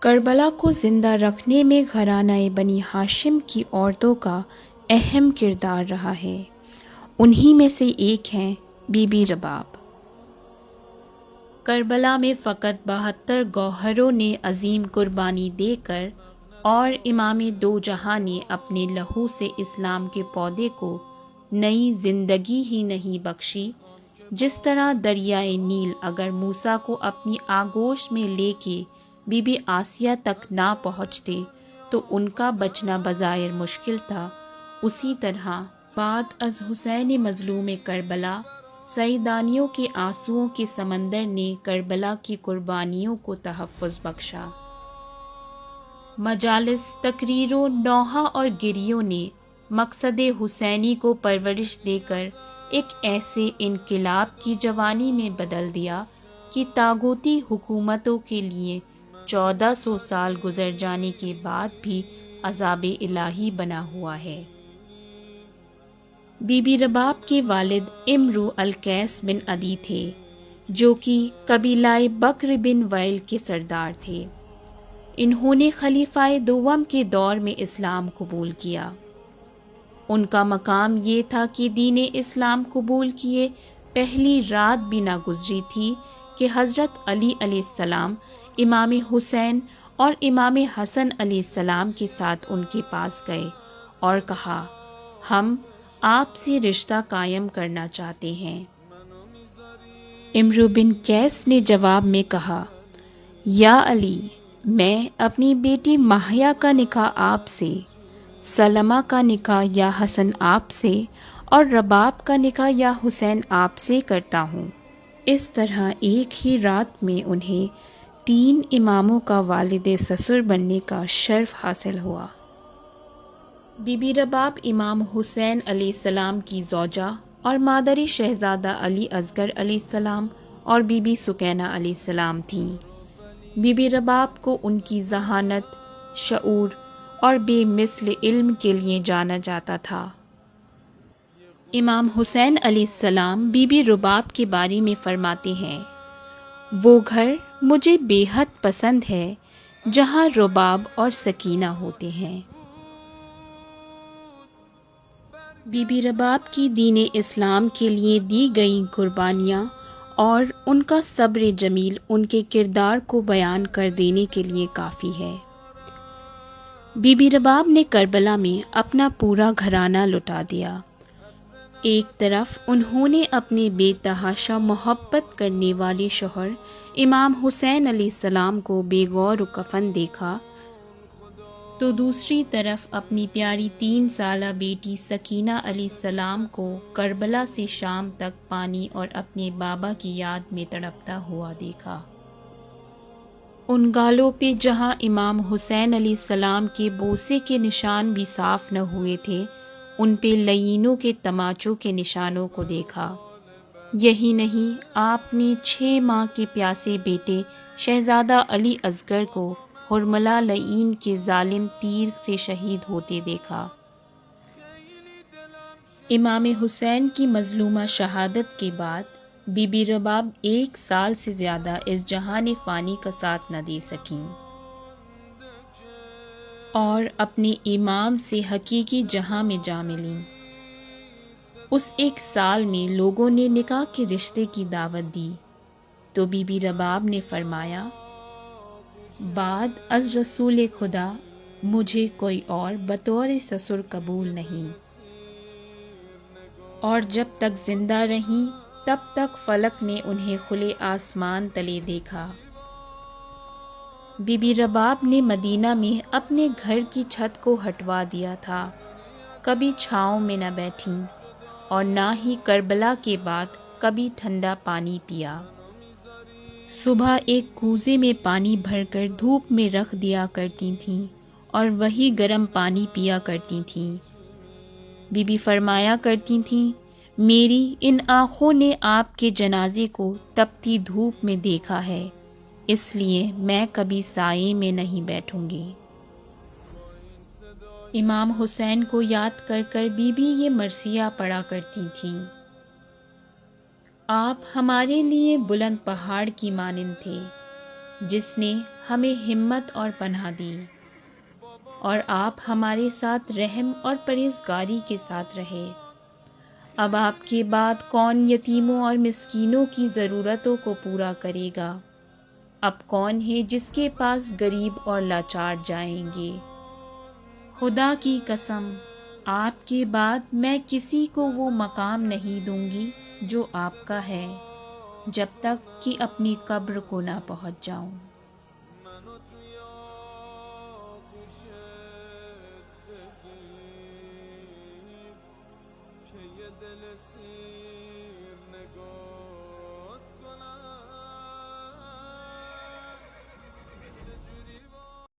کربلا کو زندہ رکھنے میں گھرانہ بنی ہاشم کی عورتوں کا اہم کردار رہا ہے۔ انہی میں سے ایک ہیں بی بی رباب۔ کربلا میں فقط 72 گوہروں نے عظیم قربانی دے کر اور امام دو جہاں نے اپنے لہو سے اسلام کے پودے کو نئی زندگی ہی نہیں بخشی، جس طرح دریائے نیل اگر موسیٰ کو اپنی آغوش میں لے کے بی بی آسیہ تک نہ پہنچتے تو ان کا بچنا بظاہر مشکل تھا، اسی طرح بعد از حسین مظلوم کربلا سیدانیوں کے آنسوؤں کے سمندر نے کربلا کی قربانیوں کو تحفظ بخشا۔ مجالس، تقریروں، نوحہ اور گریوں نے مقصد حسینی کو پرورش دے کر ایک ایسے انقلاب کی جوانی میں بدل دیا کہ طاغوتی حکومتوں کے لیے 1400 سال گزر جانے کے بعد بھی عذاب الہی بنا ہوا ہے۔ بی بی رباب کے والد امرؤ القیس بن عدی تھے، جو کہ قبیلہ بکر بن وائل کے سردار تھے۔ انہوں نے خلیفہ دوم کے دور میں اسلام قبول کیا۔ ان کا مقام یہ تھا کہ دین اسلام قبول کیے پہلی رات بھی نہ گزری تھی کہ حضرت علی علیہ السلام امام حسین اور امام حسن علیہ السلام کے ساتھ ان کے پاس گئے اور کہا، ہم آپ سے رشتہ قائم کرنا چاہتے ہیں۔ امرؤ بن قیس نے جواب میں کہا، یا علی، میں اپنی بیٹی ماہیہ کا نکاح آپ سے، سلمہ کا نکاح یا حسن آپ سے اور رباب کا نکاح یا حسین آپ سے کرتا ہوں۔ اس طرح ایک ہی رات میں انہیں 3 اماموں کا والد سسر بننے کا شرف حاصل ہوا۔ بی بی رباب امام حسین علیہ السلام کی زوجہ اور مادری شہزادہ علی اصغر علیہ السلام اور بی بی سکینہ علیہ السلام تھیں۔ بی بی رباب کو ان کی ذہانت، شعور اور بے مثل علم کے لیے جانا جاتا تھا۔ امام حسین علیہ السلام بی بی رباب کے بارے میں فرماتے ہیں، وہ گھر مجھے بے حد پسند ہے جہاں رباب اور سکینہ ہوتے ہیں۔ بی بی رباب کی دین اسلام کے لیے دی گئی قربانیاں اور ان کا صبر جمیل ان کے کردار کو بیان کر دینے کے لیے کافی ہے۔ بی بی رباب نے کربلا میں اپنا پورا گھرانہ لٹا دیا۔ ایک طرف انہوں نے اپنے بے تحاشا محبت کرنے والے شوہر امام حسین علیہ السلام کو بے غور و کفن دیکھا، تو دوسری طرف اپنی پیاری 3 سالہ بیٹی سکینہ علیہ السلام کو کربلا سے شام تک پانی اور اپنے بابا کی یاد میں تڑپتا ہوا دیکھا۔ ان گالوں پہ جہاں امام حسین علیہ السلام کے بوسے کے نشان بھی صاف نہ ہوئے تھے، ان پہ لعینوں کے تماچوں کے نشانوں کو دیکھا۔ یہی نہیں، آپ نے 6 ماہ کے پیاسے بیٹے شہزادہ علی اصغر کو حرملہ لعین کے ظالم تیر سے شہید ہوتے دیکھا۔ امام حسین کی مظلومہ شہادت کے بعد بی بی رباب 1 سال سے زیادہ اس جہان فانی کا ساتھ نہ دے سکیں اور اپنے امام سے حقیقی جہاں میں جا ملیں۔ اس 1 سال میں لوگوں نے نکاح کے رشتے کی دعوت دی تو بی بی رباب نے فرمایا، بعد از رسول خدا مجھے کوئی اور بطور سسر قبول نہیں، اور جب تک زندہ رہیں تب تک فلک نے انہیں کھلے آسمان تلے دیکھا۔ بی بی رباب نے مدینہ میں اپنے گھر کی چھت کو ہٹوا دیا تھا، کبھی چھاؤں میں نہ بیٹھیں اور نہ ہی کربلا کے بعد کبھی ٹھنڈا پانی پیا۔ صبح ایک کوزے میں پانی بھر کر دھوپ میں رکھ دیا کرتی تھیں اور وہی گرم پانی پیا کرتی تھیں۔ بی بی فرمایا کرتی تھیں، میری ان آنکھوں نے آپ کے جنازے کو تپتی دھوپ میں دیکھا ہے، اس لیے میں کبھی سائے میں نہیں بیٹھوں گی۔ امام حسین کو یاد کر کر بی بی یہ مرثیہ پڑھا کرتی تھیں، آپ ہمارے لیے بلند پہاڑ کی مانند تھے، جس نے ہمیں ہمت اور پناہ دی، اور آپ ہمارے ساتھ رحم اور پرہیزگاری کے ساتھ رہے۔ اب آپ کے بعد کون یتیموں اور مسکینوں کی ضرورتوں کو پورا کرے گا؟ اب کون ہے جس کے پاس غریب اور لاچار جائیں گے؟ خدا کی قسم، آپ کے بعد میں کسی کو وہ مقام نہیں دوں گی جو آپ کا ہے، جب تک کہ اپنی قبر کو نہ پہنچ جاؤں۔ که یه دل سیر نگاه